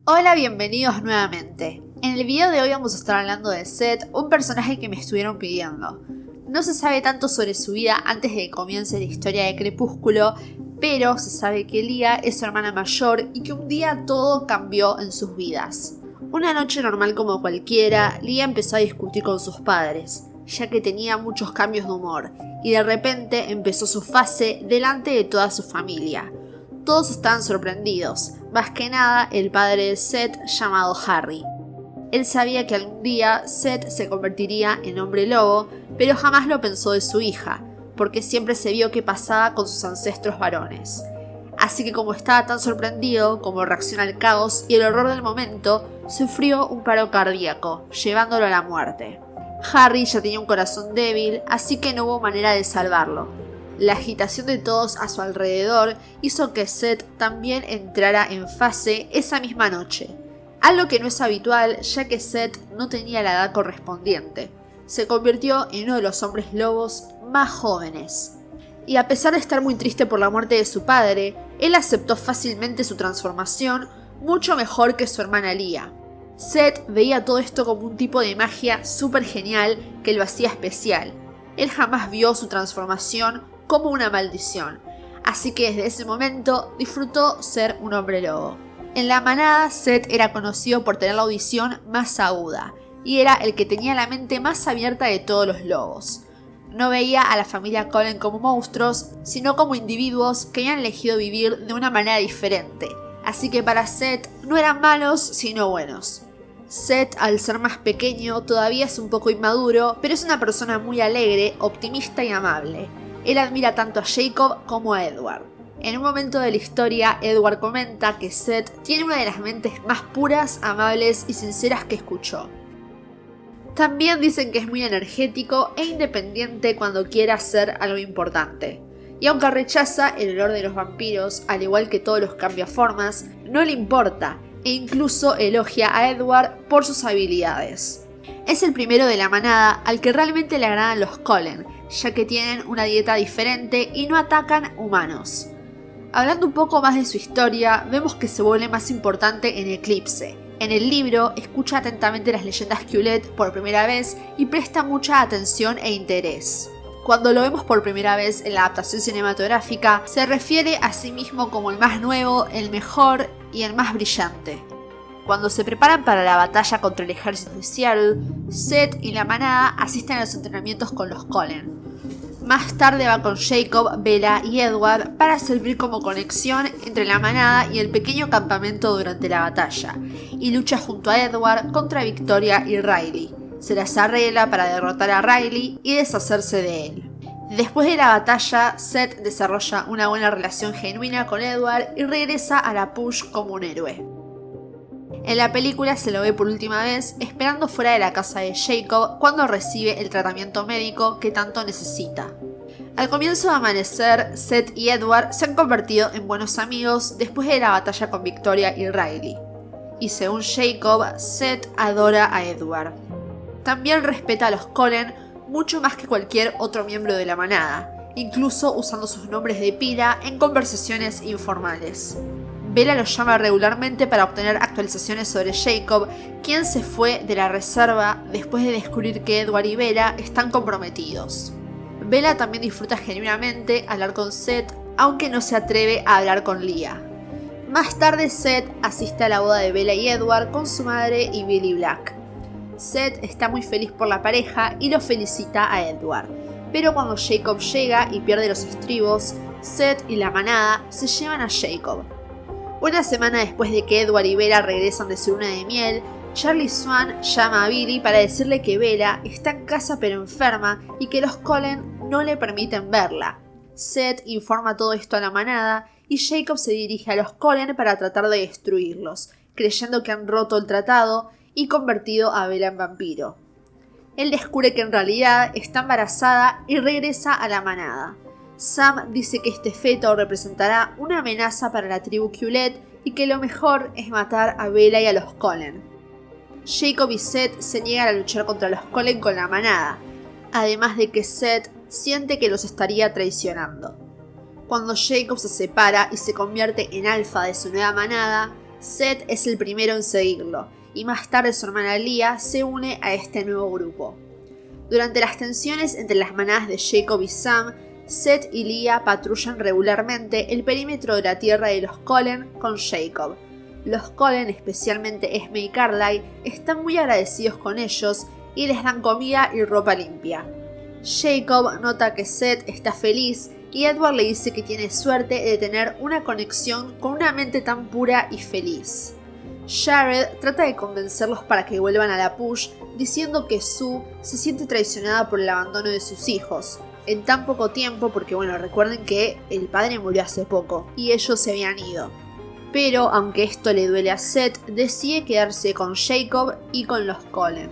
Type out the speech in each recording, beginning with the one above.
Hola, bienvenidos nuevamente. En el video de hoy vamos a estar hablando de Seth, un personaje que me estuvieron pidiendo. No se sabe tanto sobre su vida antes de que comience la historia de Crepúsculo, pero se sabe que Lía es su hermana mayor y que un día todo cambió en sus vidas. Una noche normal como cualquiera, Lía empezó a discutir con sus padres, ya que tenía muchos cambios de humor, y de repente empezó su fase delante de toda su familia. Todos estaban sorprendidos, más que nada el padre de Seth llamado Harry. Él sabía que algún día Seth se convertiría en hombre lobo, pero jamás lo pensó de su hija, porque siempre se vio qué pasaba con sus ancestros varones. Así que como estaba tan sorprendido como reacción al caos y el horror del momento, sufrió un paro cardíaco, llevándolo a la muerte. Harry ya tenía un corazón débil, así que no hubo manera de salvarlo. La agitación de todos a su alrededor hizo que Seth también entrara en fase esa misma noche, algo que no es habitual ya que Seth no tenía la edad correspondiente. Se convirtió en uno de los hombres lobos más jóvenes. Y a pesar de estar muy triste por la muerte de su padre, él aceptó fácilmente su transformación, mucho mejor que su hermana Lía. Seth veía todo esto como un tipo de magia súper genial que lo hacía especial. Él jamás vio su transformación como una maldición, así que desde ese momento disfrutó ser un hombre lobo. En la manada, Seth era conocido por tener la audición más aguda, y era el que tenía la mente más abierta de todos los lobos. No veía a la familia Cullen como monstruos, sino como individuos que habían elegido vivir de una manera diferente, así que para Seth no eran malos, sino buenos. Seth, al ser más pequeño, todavía es un poco inmaduro, pero es una persona muy alegre, optimista y amable. Él admira tanto a Jacob como a Edward. En un momento de la historia, Edward comenta que Seth tiene una de las mentes más puras, amables y sinceras que escuchó. También dicen que es muy energético e independiente cuando quiere hacer algo importante. Y aunque rechaza el olor de los vampiros, al igual que todos los cambiaformas, no le importa e incluso elogia a Edward por sus habilidades. Es el primero de la manada al que realmente le agradan los Cullen, ya que tienen una dieta diferente y no atacan humanos. Hablando un poco más de su historia, vemos que se vuelve más importante en Eclipse. En el libro, escucha atentamente las leyendas Hewlett por primera vez y presta mucha atención e interés. Cuando lo vemos por primera vez en la adaptación cinematográfica, se refiere a sí mismo como el más nuevo, el mejor y el más brillante. Cuando se preparan para la batalla contra el ejército de Seattle, Seth y la manada asisten a los entrenamientos con los Cullen. Más tarde va con Jacob, Bella y Edward para servir como conexión entre la manada y el pequeño campamento durante la batalla, y lucha junto a Edward contra Victoria y Riley. Se las arregla para derrotar a Riley y deshacerse de él. Después de la batalla, Seth desarrolla una buena relación genuina con Edward y regresa a la Push como un héroe. En la película se lo ve por última vez esperando fuera de la casa de Jacob cuando recibe el tratamiento médico que tanto necesita. Al comienzo de amanecer, Seth y Edward se han convertido en buenos amigos después de la batalla con Victoria y Riley. Y según Jacob, Seth adora a Edward. También respeta a los Cullen mucho más que cualquier otro miembro de la manada, incluso usando sus nombres de pila en conversaciones informales. Bella lo llama regularmente para obtener actualizaciones sobre Jacob, quien se fue de la reserva después de descubrir que Edward y Bella están comprometidos. Bella también disfruta genuinamente hablar con Seth, aunque no se atreve a hablar con Lía. Más tarde Seth asiste a la boda de Bella y Edward con su madre y Billy Black. Seth está muy feliz por la pareja y lo felicita a Edward, pero cuando Jacob llega y pierde los estribos, Seth y la manada se llevan a Jacob. Una semana después de que Edward y Bella regresan de su luna de miel, Charlie Swan llama a Billy para decirle que Bella está en casa pero enferma y que los Cullen no le permiten verla. Seth informa todo esto a la manada y Jacob se dirige a los Cullen para tratar de destruirlos, creyendo que han roto el tratado y convertido a Bella en vampiro. Él descubre que en realidad está embarazada y regresa a la manada. Sam dice que este feto representará una amenaza para la tribu Hewlett y que lo mejor es matar a Bella y a los Cullen. Jacob y Seth se niegan a luchar contra los Cullen con la manada, además de que Seth siente que los estaría traicionando. Cuando Jacob se separa y se convierte en alfa de su nueva manada, Seth es el primero en seguirlo, y más tarde su hermana Leah se une a este nuevo grupo. Durante las tensiones entre las manadas de Jacob y Sam, Seth y Leah patrullan regularmente el perímetro de la tierra de los Cullen con Jacob. Los Cullen, especialmente Esme y Carly, están muy agradecidos con ellos y les dan comida y ropa limpia. Jacob nota que Seth está feliz y Edward le dice que tiene suerte de tener una conexión con una mente tan pura y feliz. Jared trata de convencerlos para que vuelvan a la Push, diciendo que Sue se siente traicionada por el abandono de sus hijos, en tan poco tiempo porque recuerden que el padre murió hace poco y ellos se habían ido. Pero aunque esto le duele a Seth, decide quedarse con Jacob y con los Cullen.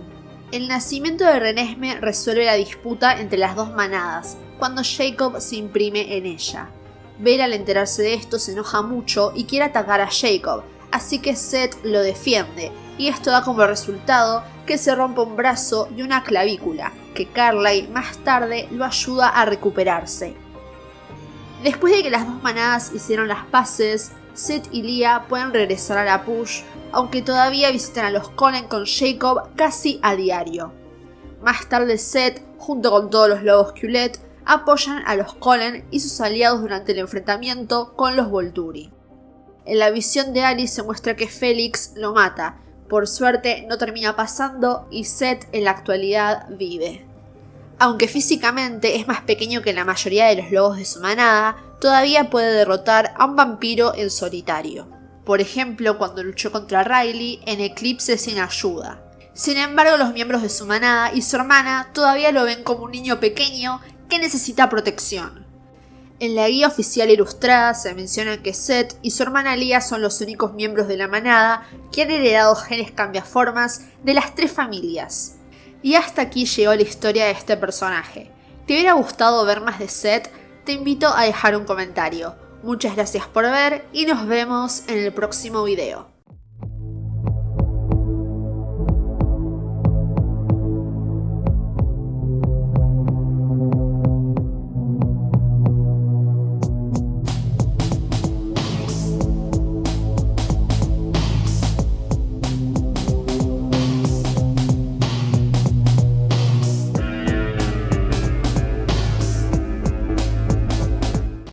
El nacimiento de Renesmee resuelve la disputa entre las dos manadas, cuando Jacob se imprime en ella. Bella al enterarse de esto se enoja mucho y quiere atacar a Jacob, así que Seth lo defiende, y esto da como resultado que se rompa un brazo y una clavícula, que Carly más tarde lo ayuda a recuperarse. Después de que las dos manadas hicieron las paces, Seth y Leah pueden regresar a la Push, aunque todavía visitan a los Cullen con Jacob casi a diario. Más tarde Seth, junto con todos los lobos Qulet, apoyan a los Cullen y sus aliados durante el enfrentamiento con los Volturi. En la visión de Alice se muestra que Felix lo mata. Por suerte no termina pasando y Seth en la actualidad vive. Aunque físicamente es más pequeño que la mayoría de los lobos de su manada, todavía puede derrotar a un vampiro en solitario. Por ejemplo, cuando luchó contra Riley en Eclipse sin ayuda. Sin embargo, los miembros de su manada y su hermana todavía lo ven como un niño pequeño que necesita protección. En la guía oficial ilustrada se menciona que Seth y su hermana Leah son los únicos miembros de la manada que han heredado genes cambiaformas de las tres familias. Y hasta aquí llegó la historia de este personaje. ¿Te hubiera gustado ver más de Seth? Te invito a dejar un comentario. Muchas gracias por ver y nos vemos en el próximo video.